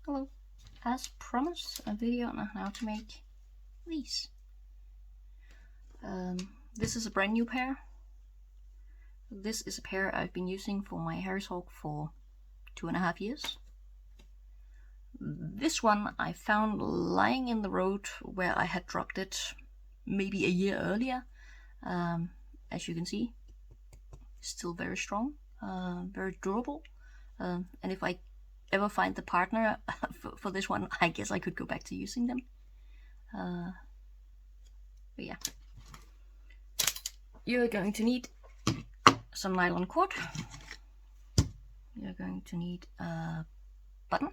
Hello. As promised, a video on how to make these. This is a brand new pair. This is a pair I've been using for my Harris Hawk for 2.5 years. This one I found lying in the road where I had dropped it maybe a year earlier. As you can see, still very strong, very durable. And if I ever find the partner for this one, I guess I could go back to using them. But yeah, you're going to need some nylon cord. You're going to need a button.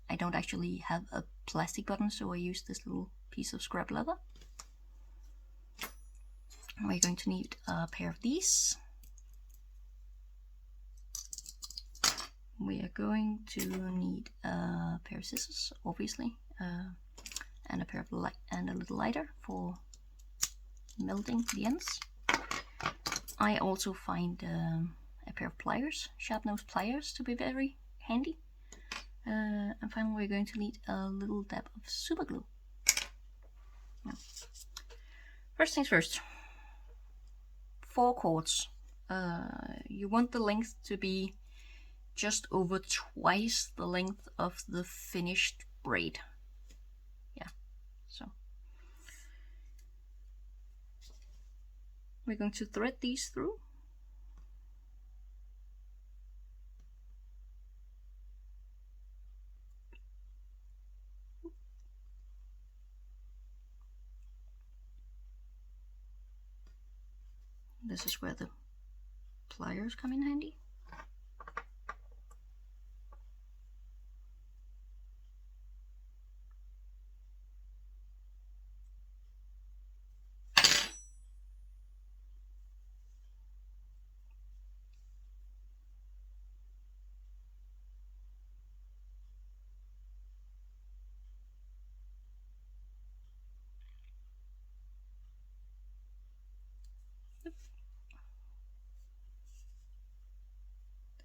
I don't actually have a plastic button, so I use this little piece of scrap leather. We're going to need a pair of these. We are going to need a pair of scissors, obviously, and a pair of a little lighter for melting the ends. I also find a pair of pliers, sharp-nosed pliers, to be very handy. And finally, we're going to need a little dab of super glue. Now, first things first. 4 cords. You want the length to be just over twice the length of the finished braid. Yeah, so we're going to thread these through. This is where the pliers come in handy.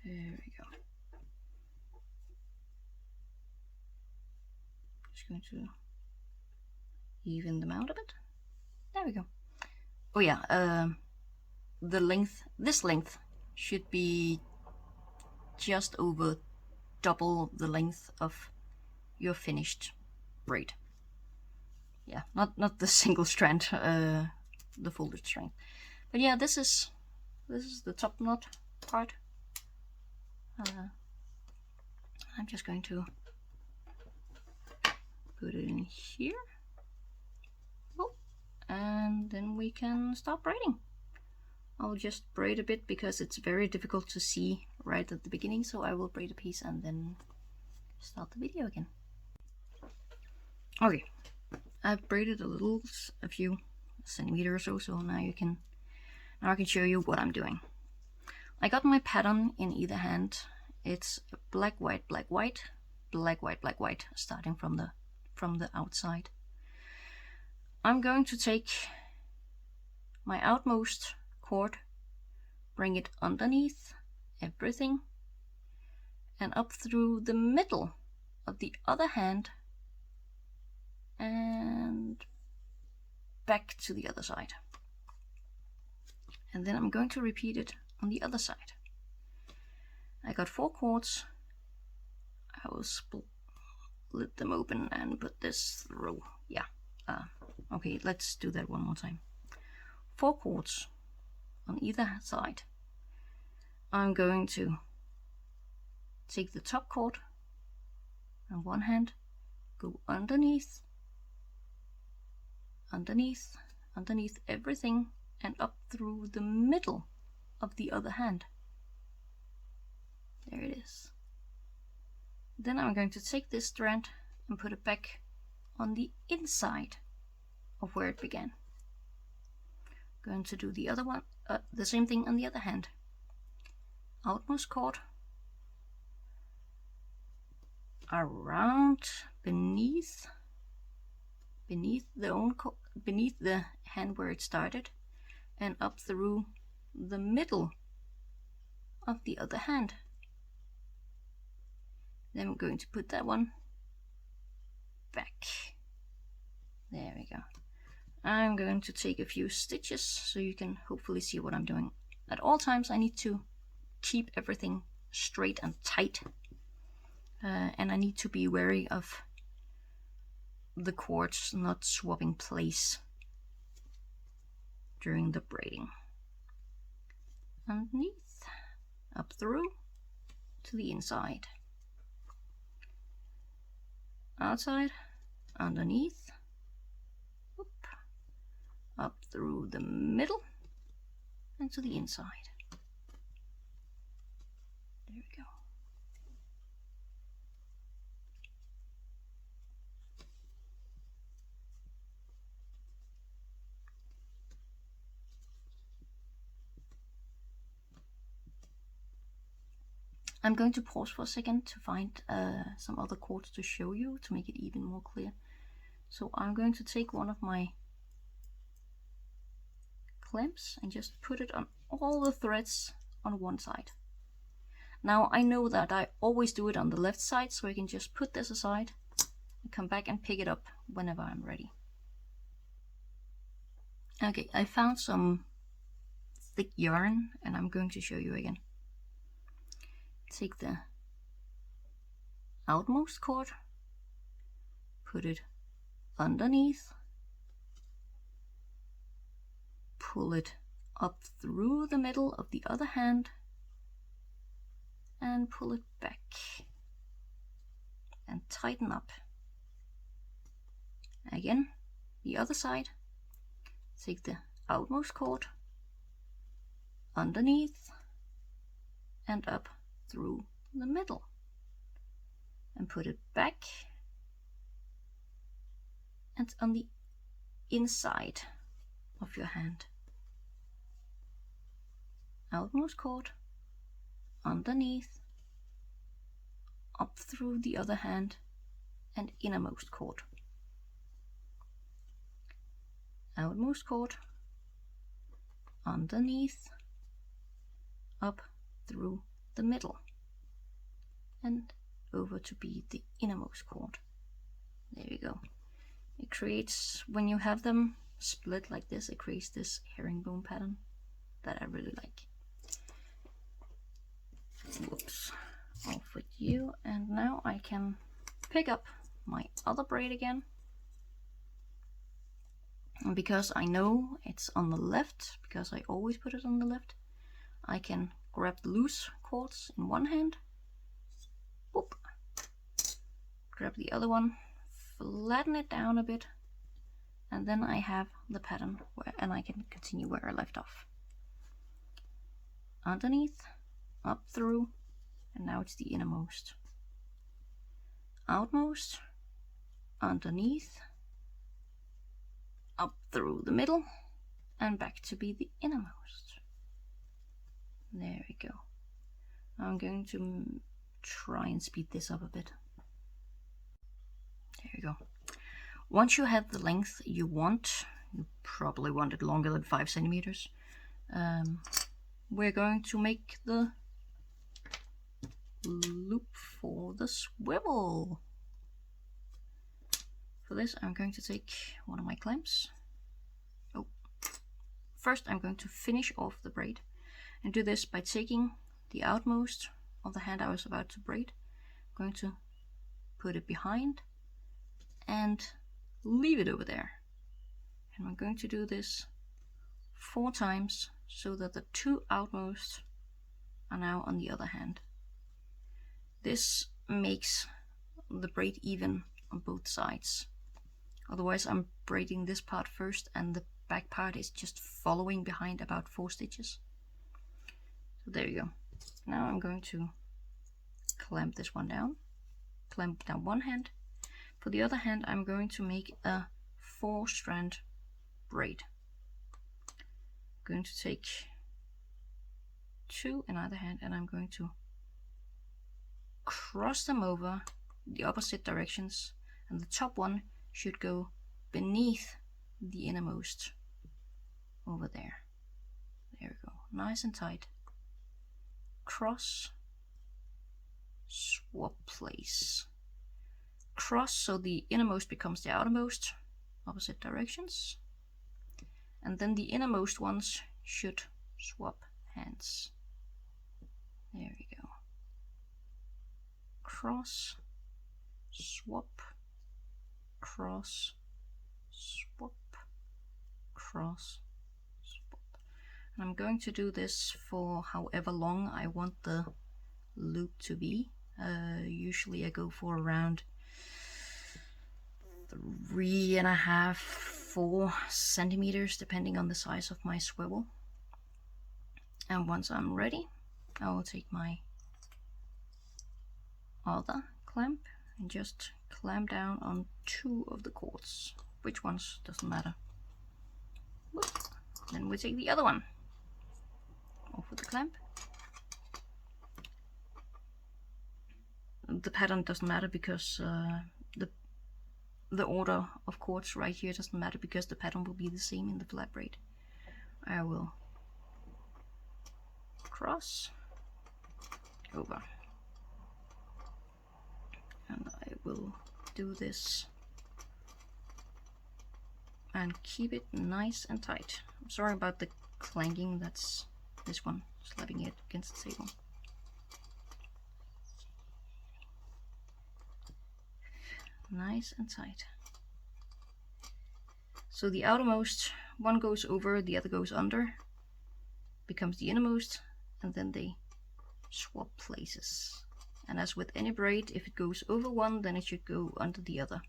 There we go. Just going to even them out a bit. There we go. Oh yeah, the length, this length should be just over double the length of your finished braid. Yeah, not the single strand, the folded strand. But yeah, this is the top knot part. I'm just going to put it in here. Oh, and then we can start braiding. I'll just braid a bit because it's very difficult to see right at the beginning, so I will braid a piece and then start the video again. Okay, I've braided a few centimeters or so, now I can show you what I'm doing. I got my pattern in either hand. It's black, white, black, white, black, white, black, white, starting from the outside. I'm going to take my outmost cord, bring it underneath everything, and up through the middle of the other hand, and back to the other side. And then I'm going to repeat it on the other side. I got 4 cords. I will split them open and put this through. Yeah. Okay, let's do that one more time. 4 cords on either side. I'm going to take the top cord on one hand, go underneath everything, and up through the middle of the other hand. There it is. Then I'm going to take this strand and put it back on the inside of where it began. Going to do the other one, the same thing on the other hand. Outmost cord around beneath the hand where it started, and up through the middle of the other hand. Then I'm going to put that one back. There we go. I'm going to take a few stitches so you can hopefully see what I'm doing. At all times I need to keep everything straight and tight, and I need to be wary of the cords not swapping place during the braiding. Underneath, up through to the inside, outside, underneath, up through the middle and to the inside. There we go. I'm going to pause for a second to find some other cords to show you to make it even more clear. So I'm going to take one of my clamps and just put it on all the threads on one side. Now I know that I always do it on the left side, so I can just put this aside and come back and pick it up whenever I'm ready. Okay, I found some thick yarn and I'm going to show you again. Take the outmost cord, put it underneath, pull it up through the middle of the other hand and pull it back and tighten up. Again, the other side, take the outmost cord, underneath and up through the middle and put it back and on the inside of your hand. Outmost cord, underneath, up through the other hand and innermost cord. Outmost cord, underneath, up through the middle and over to be the innermost cord. There you go. It creates, when you have them split like this, it creates this herringbone pattern that I really like. Whoops, off with you. And now I can pick up my other braid again. And because I know it's on the left, because I always put it on the left, I can grab the loose cords in one hand, boop, grab the other one, flatten it down a bit, and then I have the pattern and I can continue where I left off. Underneath, up through, and now it's the innermost. Outmost, underneath, up through the middle, and back to be the innermost. There we go. I'm going to try and speed this up a bit. There you go. Once you have the length you want, you probably want it longer than 5 centimeters, we're going to make the loop for the swivel. For this I'm going to take one of my clamps. Oh, first I'm going to finish off the braid and do this by taking the outmost of the hand I was about to braid. I'm going to put it behind and leave it over there. And I'm going to do this 4 times so that the 2 outmost are now on the other hand. This makes the braid even on both sides. Otherwise I'm braiding this part first and the back part is just following behind about 4 stitches. So there you go. Now I'm going to clamp this one down, clamp down one hand. For the other hand I'm going to make a 4-strand braid. I'm going to take 2 in either hand and I'm going to cross them over the opposite directions, and the top one should go beneath the innermost over there. There we go, nice and tight. Cross, swap place, cross, so the innermost becomes the outermost, opposite directions. And then the innermost ones should swap hands. There we go. Cross, swap, cross, swap, cross, swap. And I'm going to do this for however long I want the loop to be. Usually I go for around 3.5 to 4 centimeters, depending on the size of my swivel. And once I'm ready, I will take my other clamp and just clamp down on 2 of the cords. Which ones doesn't matter. Whoop. Then we take the other one off with the clamp. The pattern doesn't matter because the order of cords right here doesn't matter because the pattern will be the same in the flat braid. I will cross over, and I will do this and keep it nice and tight. I'm sorry about the clanking, that's this one slapping it against the table. Nice and tight. So the outermost one goes over, the other goes under, becomes the innermost, and then they swap places. And as with any braid, if it goes over one, then it should go under the other.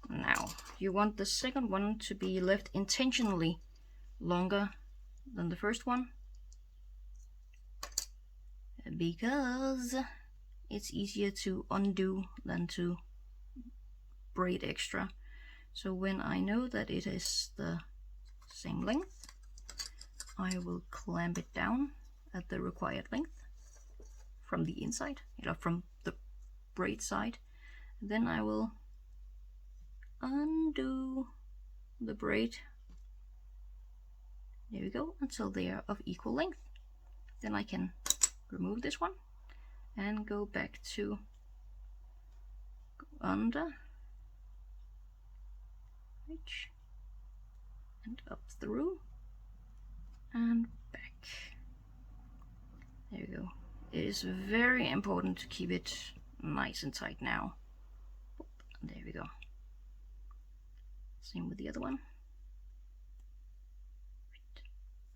Now, you want the second one to be left intentionally longer than the first one, because it's easier to undo than to braid extra. So when I know that it is the same length, I will clamp it down at the required length from the inside, from the braid side. Then I will undo the braid, there we go, until they are of equal length. Then I can remove this one and go back to under, reach, and up through and back. There we go. It is very important to keep it nice and tight now. There we go. Same with the other one.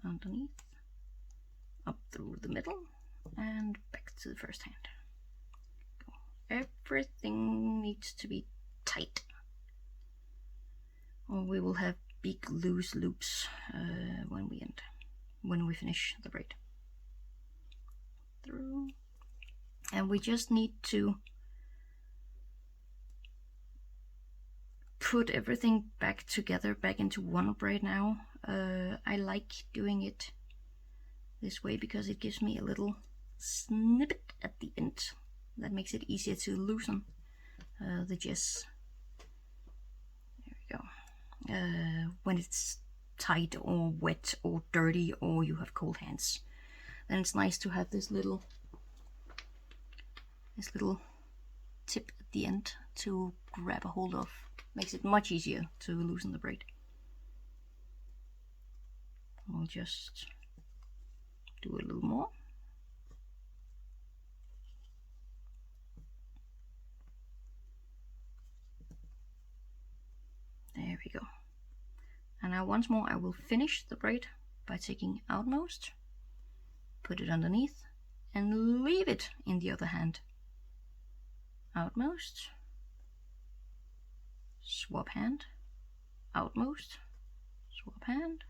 Underneath, up through the middle, and back to the first hand. Everything needs to be tight, or we will have big loose loops when we finish the braid. Through, and we just need to put everything back together, back into one braid now. I like doing it this way because it gives me a little snippet at the end that makes it easier to loosen the jizz. There we go. When it's tight or wet or dirty or you have cold hands, then it's nice to have this little tip at the end to grab a hold of. Makes it much easier to loosen the braid. I'll just do a little more. There we go. And now once more I will finish the braid by taking outmost, put it underneath, and leave it in the other hand. Outmost, swap hand, outmost, swap hand,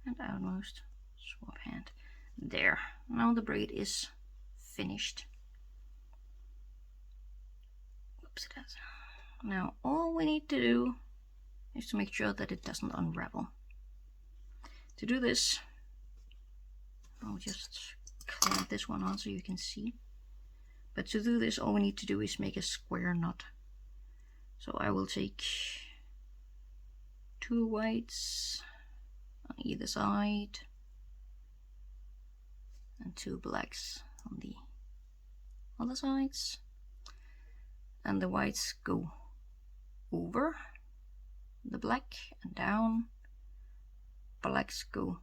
and outmost, swap hand. There, now the braid is finished. Oops, it has. Now all we need to do is to make sure that it doesn't unravel. To do this, I'll just clamp this one on so you can see. But to do this, all we need to do is make a square knot. So I will take 2 whites on either side and 2 blacks on the other sides, and the whites go over the black and down, blacks go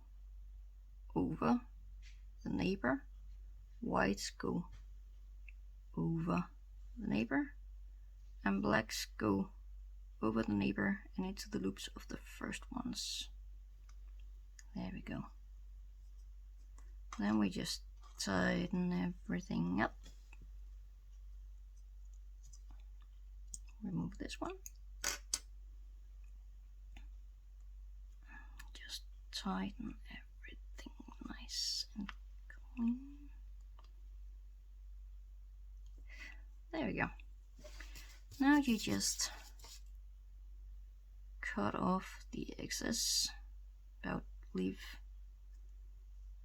over the neighbor, whites go over the neighbor, and blacks go over the neighbor and into the loops of the first ones. There we go. Then we just tighten everything up. Remove this one. Just tighten everything nice and clean. There we go. Now you just cut off the excess, about leave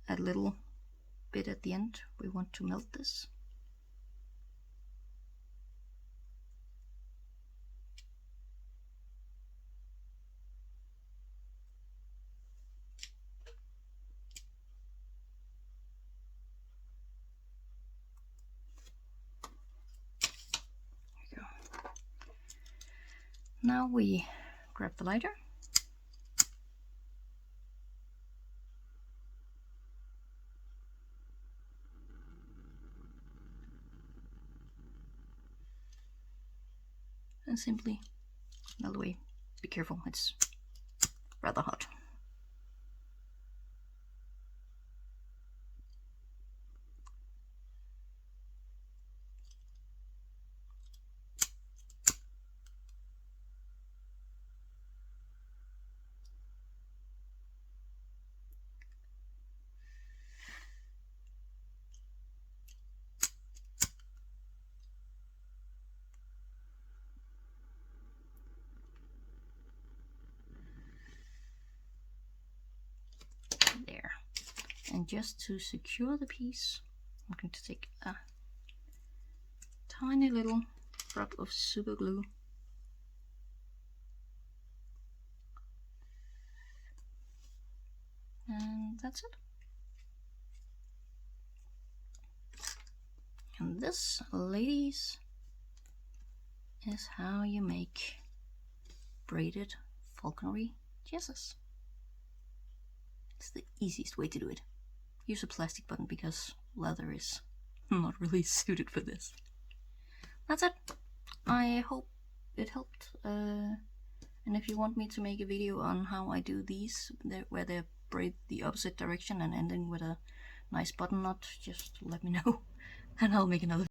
a little bit at the end. We want to melt this. There we go. Now we grab the lighter. And simply melt away. Be careful, it's rather hot. There. And just to secure the piece, I'm going to take a tiny little drop of super glue. And that's it. And this, ladies, is how you make braided falconry jesses. It's the easiest way to do it. Use a plastic button because leather is not really suited for this. That's it. I hope it helped. And if you want me to make a video on how I do these, where they braid the opposite direction and ending with a nice button knot, just let me know and I'll make another